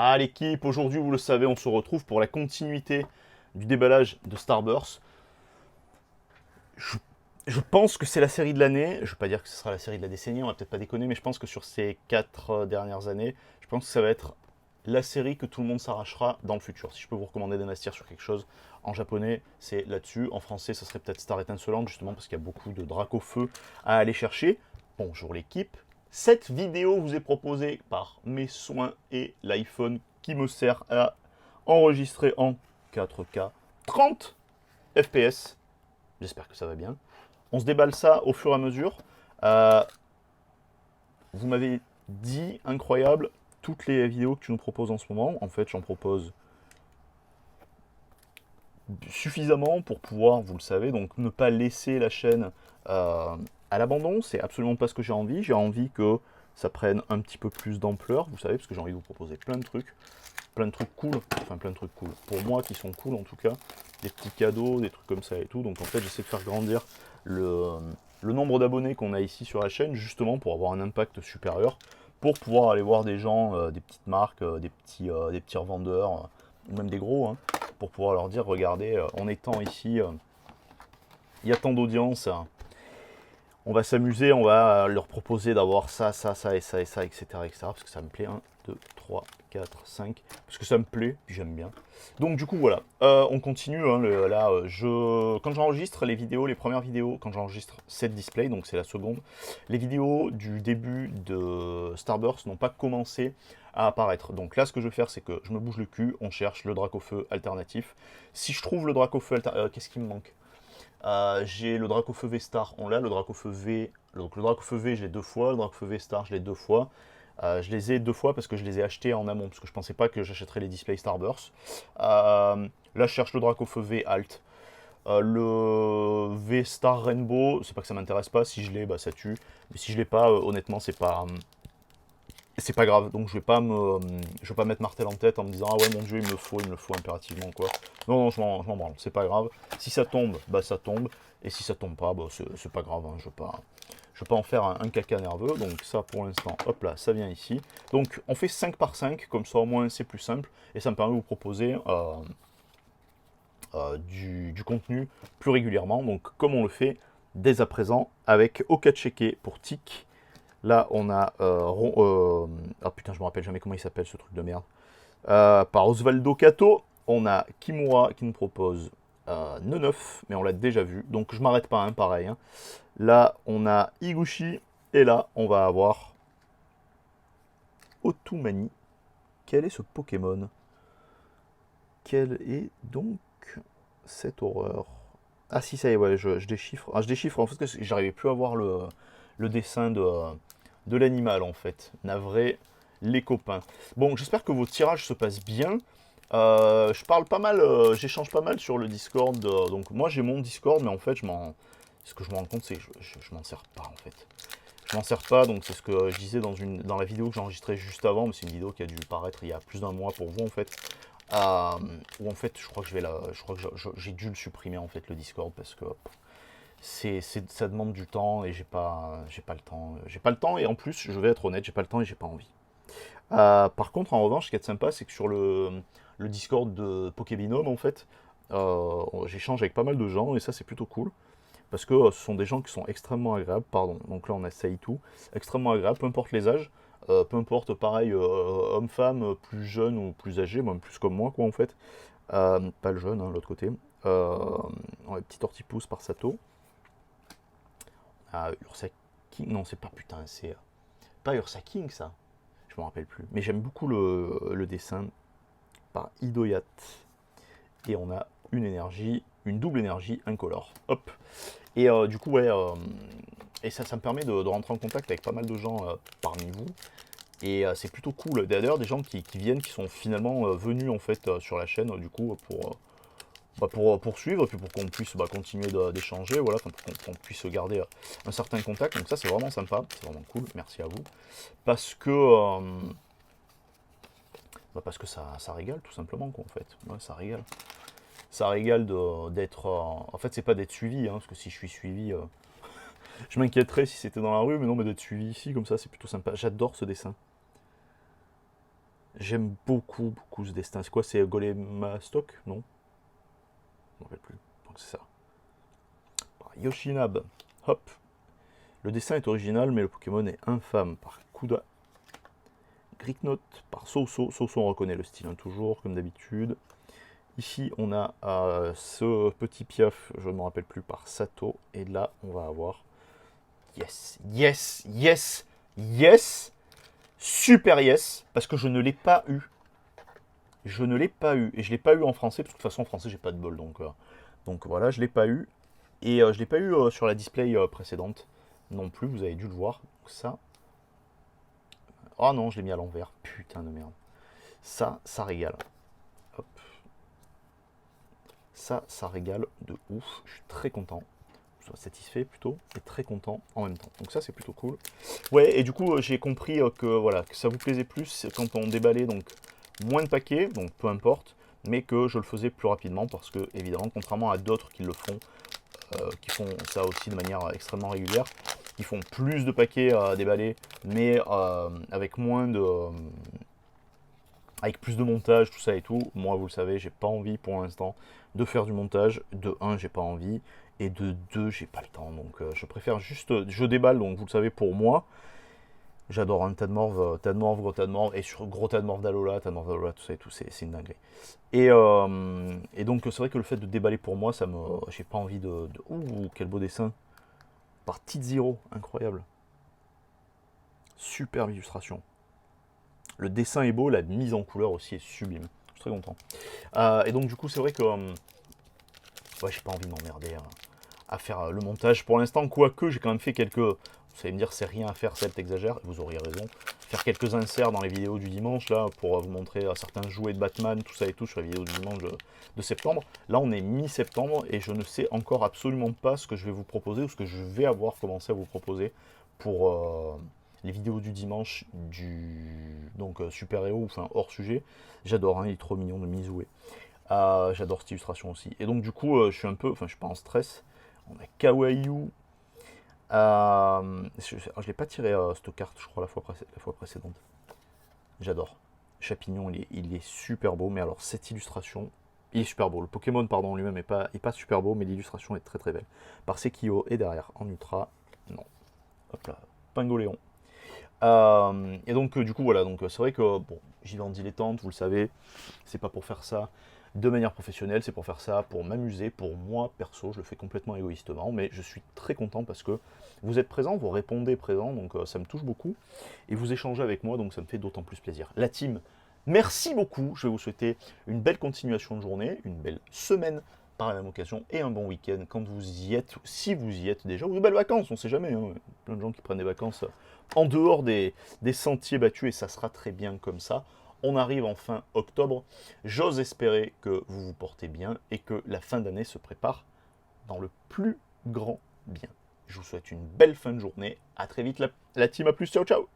Ah l'équipe, aujourd'hui vous le savez, on se retrouve pour la continuité du déballage de Starburst. Je, je pense que c'est la série de l'année, je ne veux pas dire que ce sera la série de la décennie, on va peut-être pas déconner, mais je pense que sur ces 4 dernières années, je pense que ça va être la série que tout le monde s'arrachera dans le futur. Si je peux vous recommander d'investir sur quelque chose, en japonais c'est là-dessus, en français ça serait peut-être Star Etincelante, justement parce qu'il y a beaucoup de Dracofeu à aller chercher. Bonjour l'équipe. Cette vidéo vous est proposée par mes soins et l'iPhone qui me sert à enregistrer en 4K 30 FPS. J'espère que ça va bien. On se déballe ça au fur et à mesure. Euh, Vous m'avez dit, incroyable, toutes les vidéos que tu nous proposes en ce moment. En fait, j'en propose suffisamment pour pouvoir, vous le savez, donc ne pas laisser la chaîne à l'abandon. C'est absolument pas ce que j'ai envie. J'ai envie que ça prenne un petit peu plus d'ampleur, vous savez, parce que j'ai envie de vous proposer plein de trucs cool, enfin plein de trucs cool, pour moi qui sont cool en tout cas, des petits cadeaux, des trucs comme ça et tout. Donc en fait, j'essaie de faire grandir le, le nombre d'abonnés qu'on a ici sur la chaîne, justement pour avoir un impact supérieur, pour pouvoir aller voir des gens, des petites marques, des petits revendeurs, ou même des gros, hein, pour pouvoir leur dire, regardez, en étant ici, il y a tant d'audience, on va s'amuser, on va leur proposer d'avoir ça, ça, ça et ça et ça, etc., etc. Parce que ça me plaît. 1, 2, 3, 4, 5. Parce que ça me plaît, puis j'aime bien. Donc du coup, voilà. On continue. Hein, là, quand j'enregistre les vidéos, les premières vidéos, quand j'enregistre cette display, donc c'est la seconde, les vidéos du début de Starburst n'ont pas commencé à apparaître. Donc là, ce que je vais faire, c'est que je me bouge le cul, on cherche le Dracofeu alternatif. Si je trouve le Dracofeu alternatif, qu'est-ce qui me manque? J'ai le Dracofeu V-Star, on l'a, le Dracofeu V. Donc le Dracofeu V, je l'ai 2 fois, le Dracofeu V-Star, je l'ai 2 fois. Je les ai 2 fois parce que je les ai achetés en amont, parce que je pensais pas que j'achèterais les displays Starburst. Là, je cherche le Dracofeu V Alt. Le V-Star Rainbow, c'est pas que ça m'intéresse pas, si je l'ai, bah ça tue. Mais si je l'ai pas, honnêtement, c'est pas grave. Donc je vais pas mettre martel en tête en me disant ah ouais mon dieu il me le faut impérativement quoi. Non non je m'en branle, c'est pas grave. Si ça tombe, bah ça tombe. Et si ça tombe pas, bah c'est pas grave. Hein. Je vais pas en faire un caca nerveux. Donc ça pour l'instant, hop là, ça vient ici. Donc on fait 5 par 5 comme ça au moins c'est plus simple et ça me permet de vous proposer du contenu plus régulièrement. Donc comme on le fait dès à présent avec Okacheke pour Tic. Là, on a. Ah putain, je me rappelle jamais comment il s'appelle ce truc de merde. Par Osvaldo Cato, on a Kimura qui nous propose Neuf, mais on l'a déjà vu. Donc je m'arrête pas, hein, pareil. Hein. Là, on a Higuchi. Et là, on va avoir Otumani. Quel est ce Pokémon? Quelle est donc cette horreur? Ah si, ça y est, ouais, je déchiffre. Ah, je déchiffre en fait parce que j'arrivais plus à voir le dessin de l'animal en fait. Navré, les copains. Bon, j'espère que vos tirages se passent bien. Je parle pas mal, j'échange pas mal sur le Discord. Donc moi j'ai mon Discord, mais en fait ce que je me rends compte c'est que je m'en sers pas en fait. Je m'en sers pas, donc c'est ce que je disais dans la vidéo que j'ai enregistrée juste avant, mais c'est une vidéo qui a dû paraître il y a plus d'un mois pour vous en fait. Euh, Où en fait je crois que j'ai dû le supprimer en fait le Discord parce que ça demande du temps et j'ai pas le temps. J'ai pas le temps et en plus, je vais être honnête, j'ai pas le temps et j'ai pas envie. Par contre, en revanche, ce qui est sympa, c'est que sur le Discord de Pokébinome, en fait, j'échange avec pas mal de gens et ça, c'est plutôt cool. Parce que ce sont des gens qui sont extrêmement agréables, pardon. Donc là, on a Saitou, extrêmement agréable, peu importe les âges, peu importe, pareil, homme-femme, plus jeune ou plus âgé, même plus comme moi, quoi, en fait. Pas le jeune, hein, l'autre côté. On a le petit Tortipousse par Sato. Ursa King, non, c'est pas putain, c'est pas Ursa King, ça. Je me rappelle plus. Mais j'aime beaucoup le dessin par Idoyat. Et on a une énergie, une double énergie incolore. Hop. Et du coup, ouais, et ça me permet de rentrer en contact avec pas mal de gens parmi vous. Et c'est plutôt cool. D'ailleurs, des gens qui viennent, qui sont finalement venus en fait sur la chaîne, du coup, pour poursuivre, et puis pour qu'on puisse continuer d'échanger, voilà, pour qu'on puisse garder un certain contact. Donc ça, c'est vraiment sympa, c'est vraiment cool. Merci à vous. Parce que, parce que ça régale, tout simplement, quoi, en fait. Ouais, ça régale. Ça régale d'être... en fait, c'est pas d'être suivi, hein, parce que si je suis suivi... je m'inquiéterais si c'était dans la rue, mais non, mais d'être suivi ici, comme ça, c'est plutôt sympa. J'adore ce dessin. J'aime beaucoup, beaucoup ce dessin. C'est quoi? C'est Golemastock? Non? Je ne me rappelle plus. Donc c'est ça. Yoshinab. Hop. Le dessin est original, mais le Pokémon est infâme par Kuda. Greeknote par Soso. Soso, on reconnaît le style, hein, toujours, comme d'habitude. Ici, on a ce petit piaf, je ne me rappelle plus, par Sato. Et là, on va avoir... Yes, yes, yes, yes. Super yes, parce que je ne l'ai pas eu. Je ne l'ai pas eu. Et je ne l'ai pas eu en français, parce que de toute façon, en français, j'ai pas de bol. Donc voilà, je ne l'ai pas eu. Et je ne l'ai pas eu sur la display précédente non plus, vous avez dû le voir. Donc ça... Oh non, je l'ai mis à l'envers. Putain de merde. Ça régale. Hop. Ça régale de ouf. Je suis très content. Je suis satisfait plutôt et très content en même temps. Donc ça, c'est plutôt cool. Ouais, et du coup, j'ai compris que, voilà, que ça vous plaisait plus quand on déballait donc moins de paquets, donc peu importe, mais que je le faisais plus rapidement parce que, évidemment, contrairement à d'autres qui le font, qui font ça aussi de manière extrêmement régulière, qui font plus de paquets à déballer, mais avec moins de... avec plus de montage, tout ça et tout. Moi, vous le savez, j'ai pas envie pour l'instant de faire du montage. De 1, j'ai pas envie. Et de 2, j'ai pas le temps. Donc, je préfère juste... Je déballe, donc vous le savez, pour moi. J'adore un tas de morve, gros tas de morve. Et sur gros tas de morve d'Alola, tout ça et tout, c'est une dinguerie. Et donc, c'est vrai que le fait de déballer pour moi, ça me... J'ai pas envie de... Ouh, quel beau dessin. Par T-Zero, incroyable. Superbe illustration. Le dessin est beau, la mise en couleur aussi est sublime. Je suis très content. Et donc du coup, c'est vrai que ouais, j'ai pas envie de m'emmerder à faire le montage pour l'instant. Quoique, j'ai quand même fait quelques... Vous allez me dire, c'est rien à faire, c'est t'exagères. Vous auriez raison. Faire quelques inserts dans les vidéos du dimanche, là, pour vous montrer certains jouets de Batman, tout ça et tout, sur les vidéos du dimanche de septembre. Là, on est mi-septembre et je ne sais encore absolument pas ce que je vais vous proposer ou ce que je vais avoir commencé à vous proposer pour... les vidéos du dimanche donc super-héros, enfin hors sujet. J'adore, hein, il est trop mignon de Mizoué. J'adore cette illustration aussi. Et donc du coup, je suis un peu, enfin je suis pas en stress. On a Kawaii. Je l'ai pas tiré cette carte, je crois, la fois précédente. J'adore. Chapignon, il est super beau, mais alors cette illustration, il est super beau. Le Pokémon, pardon, lui-même est pas super beau, mais l'illustration est très très belle. Par Sekio et derrière, en ultra, non. Hop là, Pingoléon. Et donc du coup voilà, donc c'est vrai que bon, j'y vais en dilettante, vous le savez, c'est pas pour faire ça de manière professionnelle, c'est pour faire ça pour m'amuser, pour moi perso, je le fais complètement égoïstement, mais je suis très content parce que vous êtes présents, vous répondez présents, donc ça me touche beaucoup, et vous échangez avec moi, donc ça me fait d'autant plus plaisir. La team, merci beaucoup, je vais vous souhaiter une belle continuation de journée, une belle semaine par la même occasion, et un bon week-end quand vous y êtes, si vous y êtes déjà, ou de belles vacances, on sait jamais, hein. Plein de gens qui prennent des vacances en dehors des sentiers battus, et ça sera très bien comme ça. On arrive en fin octobre. J'ose espérer que vous vous portez bien et que la fin d'année se prépare dans le plus grand bien. Je vous souhaite une belle fin de journée. À très vite la team, à plus, ciao ciao.